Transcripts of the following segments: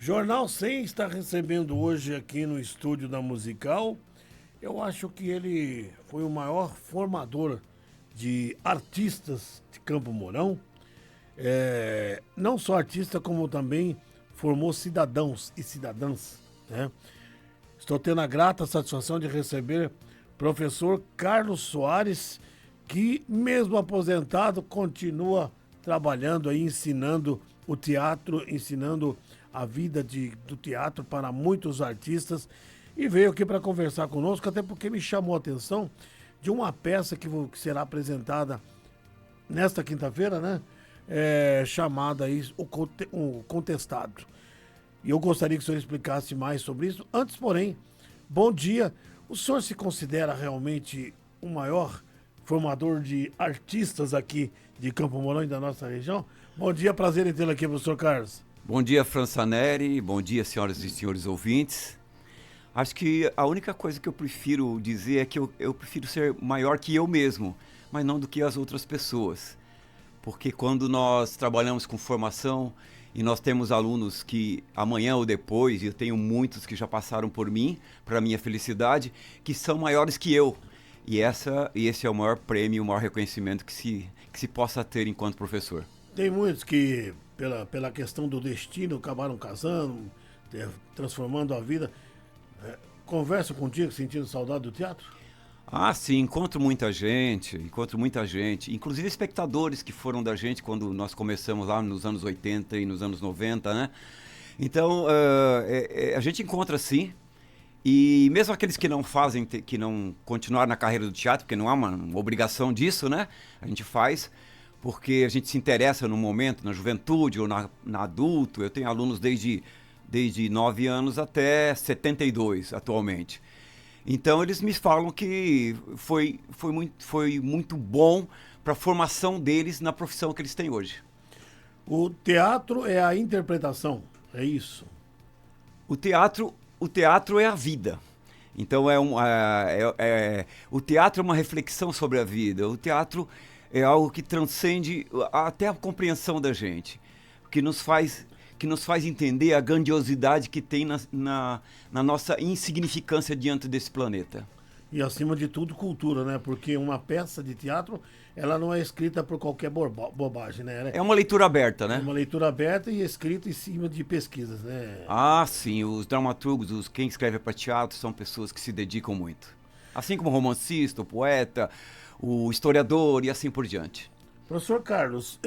Jornal 100 está recebendo hoje aqui no estúdio da Musical. Eu acho que ele foi o maior formador de artistas de Campo Mourão. Não só artista, como também formou cidadãos e cidadãs, né? Estou tendo a grata satisfação de receber professor Carlos Soares, que, mesmo aposentado, continua trabalhando aí, ensinando o teatro, ensinando a vida do teatro para muitos artistas. E veio aqui para conversar conosco, até porque me chamou a atenção de uma peça que será apresentada nesta quinta-feira, né? Chamada aí o Contestado. E eu gostaria que o senhor explicasse mais sobre isso. Antes, porém, bom dia. O senhor se considera realmente o maior formador de artistas aqui de Campo Mourão e da nossa região? Bom dia, prazer em tê-lo aqui, professor Carlos. Bom dia, França Neri. Bom dia, senhoras e senhores ouvintes. Acho que a única coisa que eu prefiro dizer é que eu prefiro ser maior que eu mesmo, mas não do que as outras pessoas. Porque quando nós trabalhamos com formação e nós temos alunos que amanhã ou depois, e eu tenho muitos que já passaram por mim, para minha felicidade, que são maiores que eu. E esse é o maior prêmio, o maior reconhecimento que se possa ter enquanto professor. Tem muitos que, pela questão do destino, acabaram casando, transformando a vida. Conversa contigo sentindo saudade do teatro? Ah, sim, encontro muita gente, inclusive espectadores que foram da gente quando nós começamos lá nos anos 80 e nos anos 90, né? Então, a gente encontra sim, e mesmo aqueles que não fazem, que não continuaram na carreira do teatro, porque não há uma obrigação disso, né? A gente faz porque a gente se interessa no momento, na juventude ou na adulto. Eu tenho alunos desde 9 anos até 72 atualmente. Então eles me falam que foi muito bom para a formação deles na profissão que eles têm hoje. O teatro é a interpretação, é isso? O teatro é a vida. Então o teatro é uma reflexão sobre a vida. O teatro é algo que transcende até a compreensão da gente, que nos faz entender a grandiosidade que tem na nossa insignificância diante desse planeta. E, acima de tudo, cultura, né? Porque uma peça de teatro, ela não é escrita por qualquer bobagem, né? É uma leitura aberta, né? É uma leitura aberta e escrita em cima de pesquisas, né? Ah, sim. Os dramaturgos, quem escreve para teatro, são pessoas que se dedicam muito. Assim como o romancista, o poeta, o historiador e assim por diante. Professor Carlos,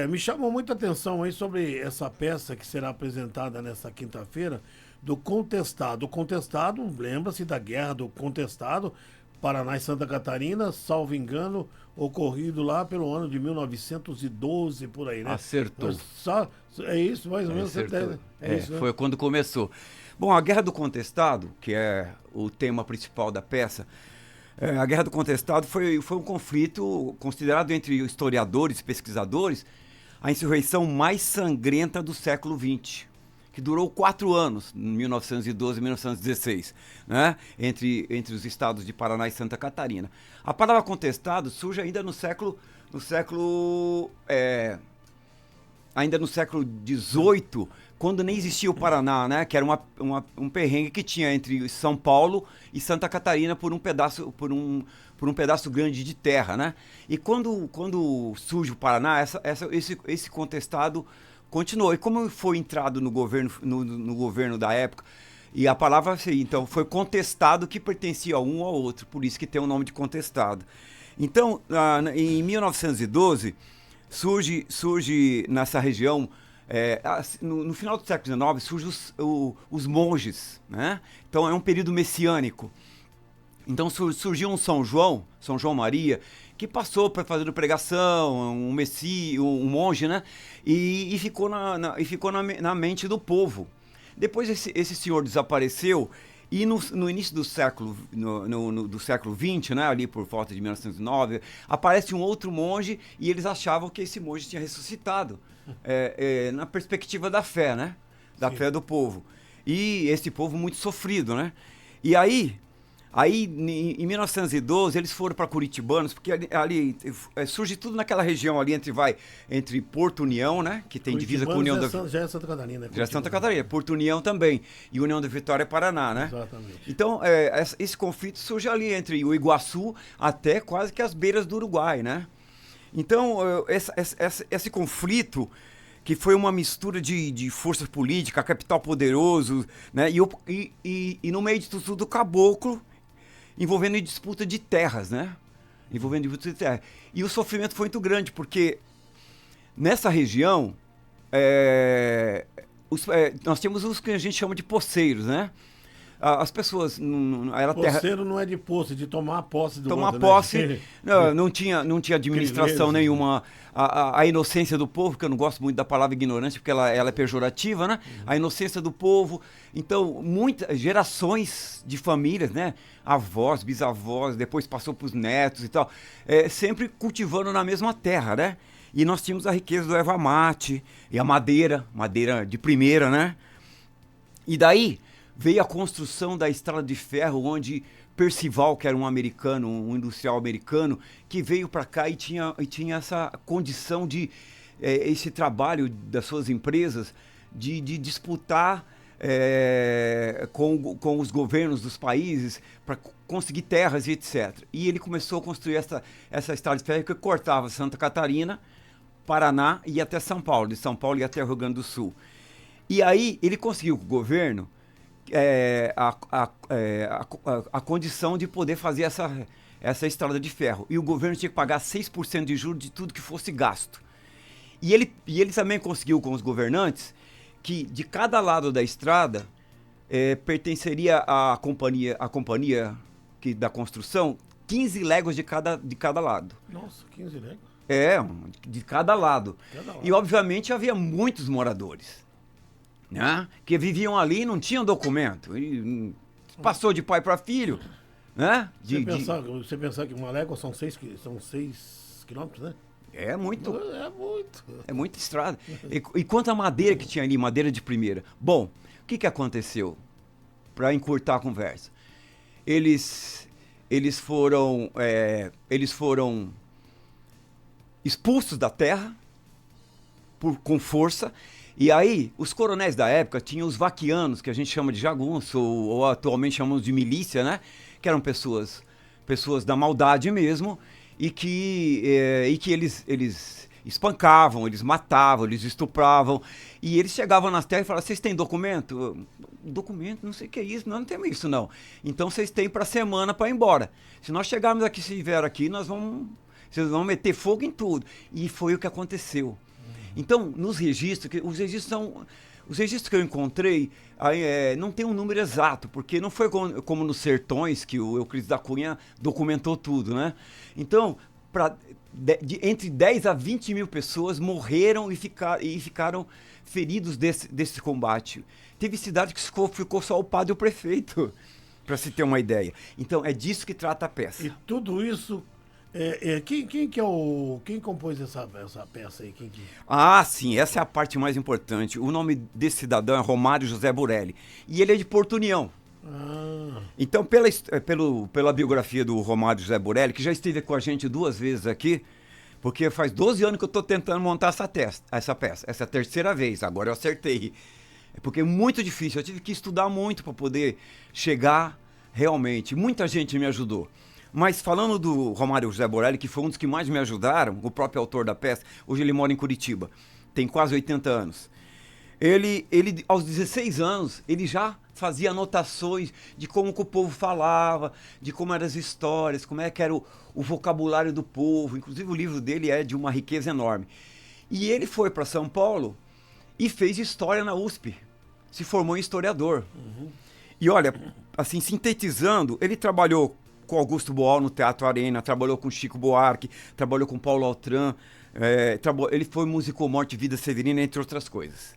me chamou muita atenção aí sobre essa peça que será apresentada nesta quinta-feira, do Contestado. O Contestado, lembra-se da Guerra do Contestado, Paraná e Santa Catarina, salvo engano, ocorrido lá pelo ano de 1912, por aí, né? Acertou. É isso, mais ou menos. Isso, né? Foi quando começou. Bom, a Guerra do Contestado, que é o tema principal da peça, a Guerra do Contestado foi um conflito considerado entre historiadores e pesquisadores a insurreição mais sangrenta do século XX, que durou 4 anos, 1912 e 1916, né? entre os estados de Paraná e Santa Catarina. A palavra contestado surge ainda no século XVIII, quando nem existia o Paraná, né? Que era um perrengue que tinha entre São Paulo e Santa Catarina por um pedaço grande de terra, né? E quando surge o Paraná, esse contestado continuou. E como foi entrado no governo da época, e a palavra assim, então foi contestado que pertencia a um ou ao outro, por isso que tem o nome de contestado. Então, em 1912 surge nessa região, no final do século XIX, surgem os monges, né? Então é um período messiânico. Então surgiu um São João Maria, que passou para fazer pregação, um monge, né? E ficou na mente do povo. Depois esse senhor desapareceu. E no início do século XX, né, ali por volta de 1909, aparece um outro monge e eles achavam que esse monge tinha ressuscitado, na perspectiva da fé, né? Da Sim. Fé do povo. E esse povo muito sofrido, né? E aí, Aí, em 1912, eles foram para Curitibanos, porque ali surge tudo naquela região ali entre Porto União, né? Que tem divisa com União já é Santa Catarina. Já é Santa Catarina, Porto União também, e União da Vitória é Paraná, né? Exatamente. Então, esse conflito surge ali entre o Iguaçu até quase que as beiras do Uruguai, né? Então, esse conflito, que foi uma mistura de forças políticas, capital poderoso, né? E no meio de tudo, o caboclo, envolvendo em disputa de terras, né? Envolvendo disputa de terras. E o sofrimento foi muito grande, porque nessa região, nós tínhamos os que a gente chama de poceiros, né? As pessoas... Poceiro não é de posse, de tomar posse do tomar outro, posse, né? não tinha administração nenhuma. A inocência do povo, que eu não gosto muito da palavra ignorância, porque ela é pejorativa, né? A inocência do povo. Então, muitas gerações de famílias, né? Avós, bisavós, depois passou para os netos e tal, sempre cultivando na mesma terra, né? E nós tínhamos a riqueza do erva mate e a madeira de primeira, né? E daí veio a construção da estrada de ferro, onde Percival, que era um americano, um industrial americano, que veio para cá e tinha essa condição de esse trabalho das suas empresas de disputar com os governos dos países para conseguir terras e etc. E ele começou a construir essa estrada de ferro que cortava Santa Catarina, Paraná e até São Paulo, de São Paulo e até o Rio Grande do Sul. E aí ele conseguiu com o governo a condição de poder fazer essa estrada de ferro. E o governo tinha que pagar 6% de juros de tudo que fosse gasto. E ele também conseguiu com os governantes que de cada lado da estrada pertenceria à companhia da construção 15 léguas de cada lado. Nossa, 15 léguas? De cada lado. E obviamente havia muitos moradores, né, que viviam ali e não tinham documento. E passou de pai para filho, né? Você pensar que uma légua são 6 quilômetros, né? É muito. É muito. É muita estrada. E quanto a madeira que tinha ali, madeira de primeira. Bom, o que aconteceu? Para encurtar a conversa. Eles foram expulsos da terra com força. E aí, os coronéis da época tinham os vaquianos, que a gente chama de jagunço, ou atualmente chamamos de milícia, né? Que eram pessoas da maldade mesmo, e que eles espancavam, eles matavam, eles estupravam. E eles chegavam nas terras e falavam: vocês têm documento? Documento? Não sei o que é isso. Não temos isso, não. Então vocês têm para semana para ir embora. Se nós chegarmos aqui, se vier aqui, vocês vão meter fogo em tudo. E foi o que aconteceu. Então, os registros que eu encontrei, não tem um número exato, porque não foi como nos sertões, que o Euclides da Cunha documentou tudo, né? Então, entre 10 a 20 mil pessoas morreram e ficaram feridos desse combate. Teve cidade que ficou só o padre e o prefeito, para se ter uma ideia. Então, é disso que trata a peça. E tudo isso... Quem compôs essa peça aí? Ah, sim, essa é a parte mais importante. O nome desse cidadão é Romário José Burelli. E ele é de Porto União. Então, pela biografia do Romário José Burelli, que já esteve com a gente 2 vezes aqui, porque faz 12 anos que eu estou tentando montar essa peça. Essa é a 3ª vez, agora eu acertei. Porque é muito difícil, eu tive que estudar muito para poder chegar realmente. Muita gente me ajudou. Mas falando do Romário José Burelli, que foi um dos que mais me ajudaram, o próprio autor da peça, hoje ele mora em Curitiba, tem quase 80 anos. Ele aos 16 anos, ele já fazia anotações de como que o povo falava, de como eram as histórias, como é que era o vocabulário do povo. Inclusive o livro dele é de uma riqueza enorme. E ele foi para São Paulo e fez história na USP, se formou em historiador. E olha, assim, sintetizando, ele trabalhou com Augusto Boal no Teatro Arena, trabalhou com Chico Buarque, trabalhou com Paulo Altran, ele foi músico Morte e Vida Severina, entre outras coisas.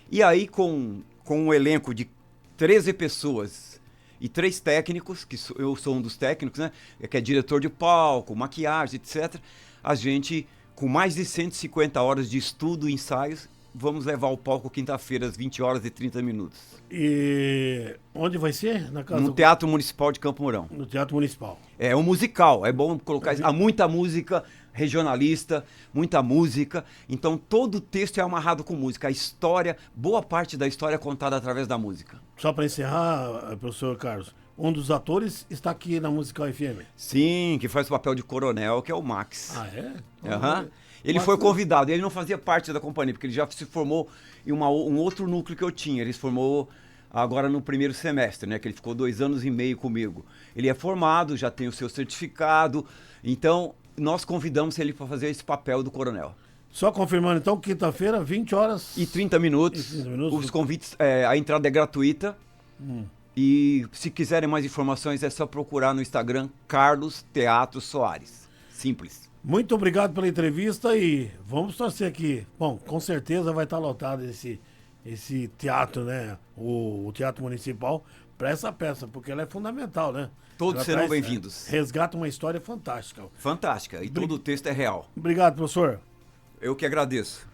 E aí, com um elenco de 13 pessoas e 3 técnicos, que eu sou um dos técnicos, né, que é diretor de palco, maquiagem, etc., a gente, com mais de 150 horas de estudo e ensaios, vamos levar o palco quinta-feira, às 20 horas e 30 minutos. E onde vai ser? Na casa No Teatro Municipal de Campo Mourão. No Teatro Municipal. É um musical, é bom colocar isso. Há muita música regionalista, muita música. Então todo o texto é amarrado com música. A história, boa parte da história é contada através da música. Só para encerrar, professor Carlos, um dos atores está aqui na Musical FM. Sim, que faz o papel de coronel, que é o Max. Ah, é? Aham. Ele foi convidado, ele não fazia parte da companhia, porque ele já se formou em um outro núcleo que eu tinha. Ele se formou agora no primeiro semestre, né? Que ele ficou 2 anos e meio comigo. Ele é formado, já tem o seu certificado, então nós convidamos ele para fazer esse papel do coronel. Só confirmando então, quinta-feira, 20 horas. E 30 minutos. 30 minutos. Os convites, a entrada é gratuita. E se quiserem mais informações é só procurar no Instagram Carlos Teatro Soares. Simples. Muito obrigado pela entrevista e vamos torcer aqui. Bom, com certeza vai estar lotado esse teatro, né? O Teatro Municipal, para essa peça, porque ela é fundamental, né? Todos ela serão bem-vindos. Resgata uma história fantástica. Fantástica. E todo o texto é real. Obrigado, professor. Eu que agradeço.